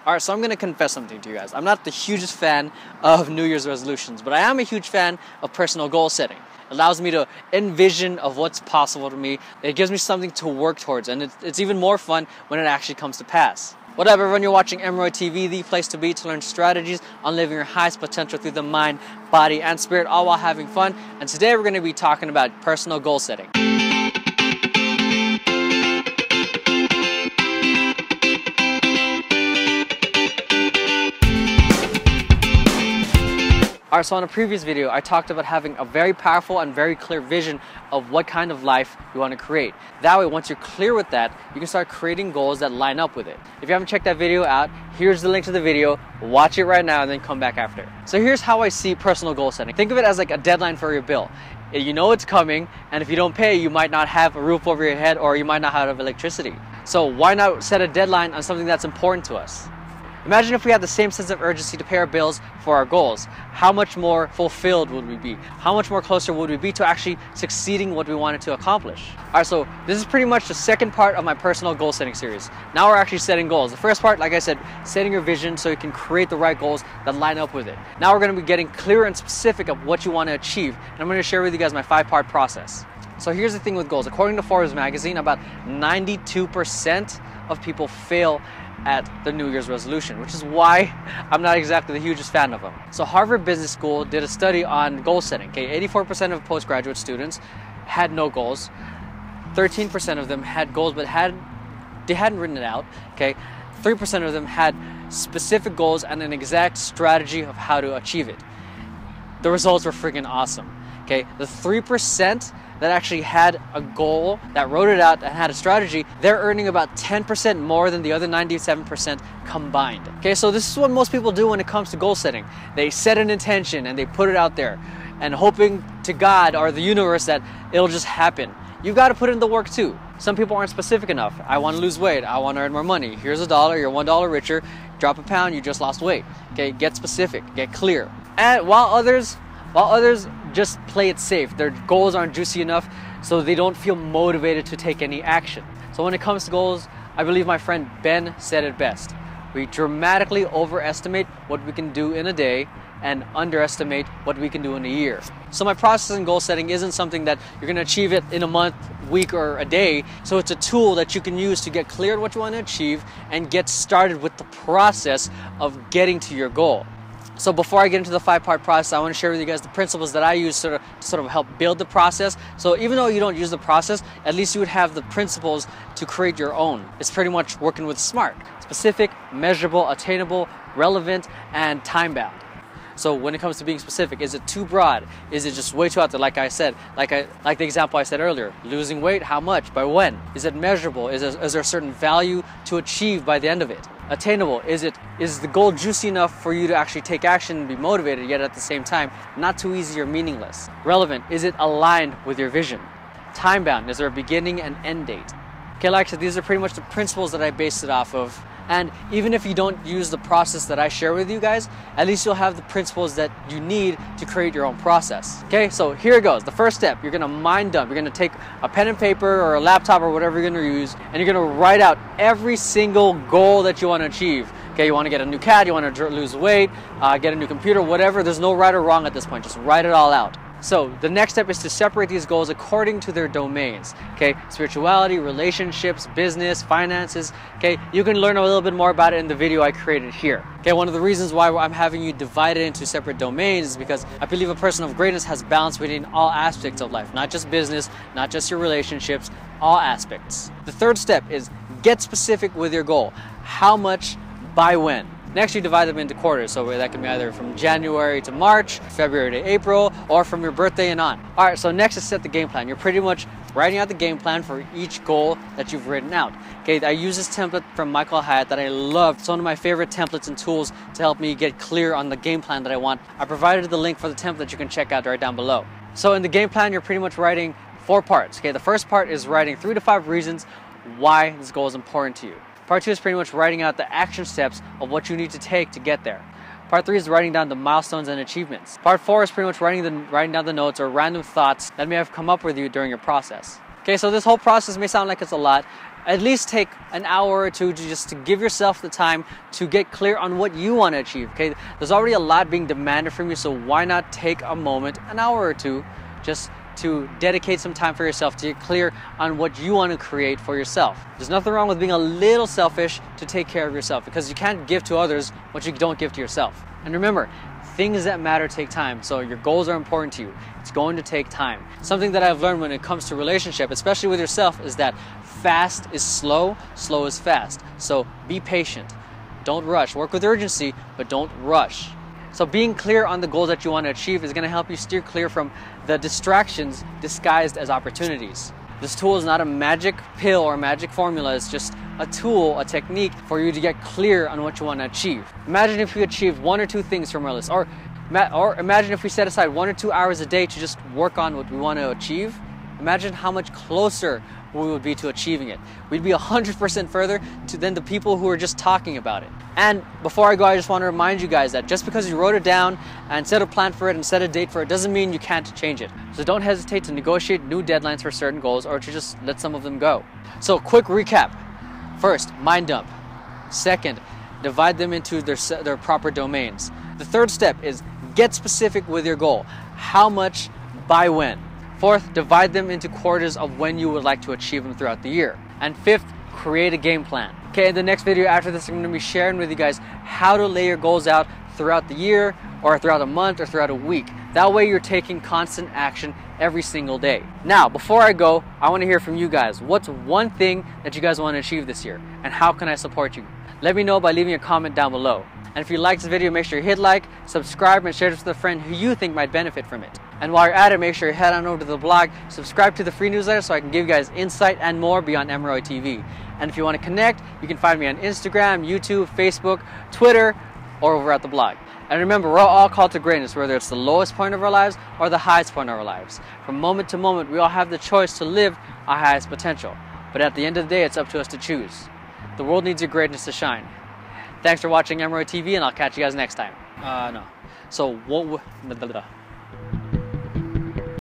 Alright, so I'm going to confess something to you guys. I'm not the hugest fan of New Year's resolutions, but I am a huge fan of personal goal setting. It allows me to envision of what's possible to me. It gives me something to work towards, and it's even more fun when it actually comes to pass. What up, everyone? You're watching Emeroy TV, the place to be to learn strategies on living your highest potential through the mind, body, and spirit, all while having fun. And today we're going to be talking about personal goal setting. Alright, so in a previous video, I talked about having a very powerful and very clear vision of what kind of life you want to create. That way, once you're clear with that, you can start creating goals that line up with it. If you haven't checked that video out, here's the link to the video. Watch it right now and then come back after. So here's how I see personal goal setting. Think of it as like a deadline for your bill. You know it's coming, and if you don't pay, you might not have a roof over your head or you might not have electricity. So why not set a deadline on something that's important to us? Imagine if we had the same sense of urgency to pay our bills for our goals. How much more fulfilled would we be? How much more closer would we be to actually succeeding what we wanted to accomplish? Alright, so this is pretty much the second part of my personal goal setting series. Now we're actually setting goals. The first part, like I said, setting your vision so you can create the right goals that line up with it. Now we're going to be getting clear and specific of what you want to achieve. And I'm going to share with you guys my 5-part process. So here's the thing with goals. According to Forbes magazine, about 92% of people fail at the New Year's resolution, which is why I'm not exactly the hugest fan of them. So Harvard Business School did a study on goal setting. Okay, 84% of postgraduate students had no goals. 13% of them had goals, but they hadn't written it out. Okay, 3% of them had specific goals and an exact strategy of how to achieve it. The results were freaking awesome. Okay, the 3% that actually had a goal, that wrote it out and had a strategy, they're earning about 10% more than the other 97% combined. Okay, so this is what most people do when it comes to goal setting. They set an intention and they put it out there and hoping to God or the universe that it'll just happen. You've got to put in the work too. Some people aren't specific enough. I want to lose weight. I want to earn more money. Here's $1. You're $1 richer. Drop a pound. You just lost weight. Okay, get specific. Get clear. And while others just play it safe. Their goals aren't juicy enough, so they don't feel motivated to take any action. So when it comes to goals, I believe my friend Ben said it best. We dramatically overestimate what we can do in a day and underestimate what we can do in a year. So my process in goal setting isn't something that you're going to achieve it in a month, week, or a day. So it's a tool that you can use to get clear on what you want to achieve and get started with the process of getting to your goal. So before I get into the 5-part process, I want to share with you guys the principles that I use to sort of help build the process. So even though you don't use the process, at least you would have the principles to create your own. It's pretty much working with SMART: specific, measurable, attainable, relevant, and time-bound. So when it comes to being specific, is it too broad? Is it just way too out there? Like I said, like the example I said earlier, losing weight, how much, by when? Is it measurable? Is there a certain value to achieve by the end of it? Attainable, is the goal juicy enough for you to actually take action and be motivated, yet at the same time not too easy or meaningless? Relevant, is it aligned with your vision? Time bound, is there a beginning and end date? Okay, like I said, these are pretty much the principles that I based it off of. And even if you don't use the process that I share with you guys, at least you'll have the principles that you need to create your own process. Okay, so here it goes. The first step, you're gonna mind dump. You're gonna take a pen and paper or a laptop or whatever you're gonna use, and you're gonna write out every single goal that you wanna achieve. Okay, you wanna get a new cat, you wanna lose weight, get a new computer, whatever. There's no right or wrong at this point. Just write it all out. So the next step is to separate these goals according to their domains. Okay, spirituality, relationships, business, finances. Okay, you can learn a little bit more about it in the video I created here. Okay, one of the reasons why I'm having you divide it into separate domains is because I believe a person of greatness has balance within all aspects of life, not just business, not just your relationships, all aspects. The third step is get specific with your goal. How much, by when? Next, you divide them into quarters, so that can be either from January to March, February to April, or from your birthday and on. Alright, so next is set the game plan. You're pretty much writing out the game plan for each goal that you've written out. Okay, I use this template from Michael Hyatt that I loved. It's one of my favorite templates and tools to help me get clear on the game plan that I want. I provided the link for the template you can check out right down below. So in the game plan, you're pretty much writing 4 parts. Okay, the first part is writing 3 to 5 reasons why this goal is important to you. Part 2 is pretty much writing out the action steps of what you need to take to get there. Part 3 is writing down the milestones and achievements. Part 4 is pretty much writing down the notes or random thoughts that may have come up with you during your process. Okay, so this whole process may sound like it's a lot, at least take an hour or two to give yourself the time to get clear on what you want to achieve. Okay, there's already a lot being demanded from you, so why not take a moment, an hour or two, just to dedicate some time for yourself to get clear on what you want to create for yourself. There's nothing wrong with being a little selfish to take care of yourself, because you can't give to others what you don't give to yourself. And remember, things that matter take time. So your goals are important to you. It's going to take time. Something that I've learned when it comes to relationship, especially with yourself, is that fast is slow, slow is fast. So be patient. Don't rush. Work with urgency, but don't rush. So being clear on the goals that you want to achieve is going to help you steer clear from the distractions disguised as opportunities. This tool is not a magic pill or magic formula. It's just a tool, a technique for you to get clear on what you want to achieve. Imagine if you achieved 1 or 2 things from our list, or imagine if we set aside 1 or 2 hours a day to just work on what we want to achieve. Imagine how much closer we would be to achieving it. We'd be 100% further than the people who are just talking about it. And before I go, I just want to remind you guys that just because you wrote it down and set a plan for it and set a date for it doesn't mean you can't change it. So don't hesitate to negotiate new deadlines for certain goals, or to just let some of them go. So quick recap. First, mind dump. Second, divide them into their proper domains. The third step is get specific with your goal. How much, by when? Fourth, divide them into quarters of when you would like to achieve them throughout the year. And fifth, create a game plan. Okay, in the next video after this, I'm going to be sharing with you guys how to lay your goals out throughout the year, or throughout a month, or throughout a week. That way you're taking constant action every single day. Now, before I go, I want to hear from you guys. What's one thing that you guys want to achieve this year? And how can I support you? Let me know by leaving a comment down below. And if you liked this video, make sure you hit like, subscribe, and share this with a friend who you think might benefit from it. And while you're at it, make sure you head on over to the blog, subscribe to the free newsletter so I can give you guys insight and more beyond Emeroy TV. And if you want to connect, you can find me on Instagram, YouTube, Facebook, Twitter, or over at the blog. And remember, we're all called to greatness, whether it's the lowest point of our lives or the highest point of our lives. From moment to moment, we all have the choice to live our highest potential. But at the end of the day, it's up to us to choose. The world needs your greatness to shine. Thanks for watching Emeroy TV, and I'll catch you guys next time. So what?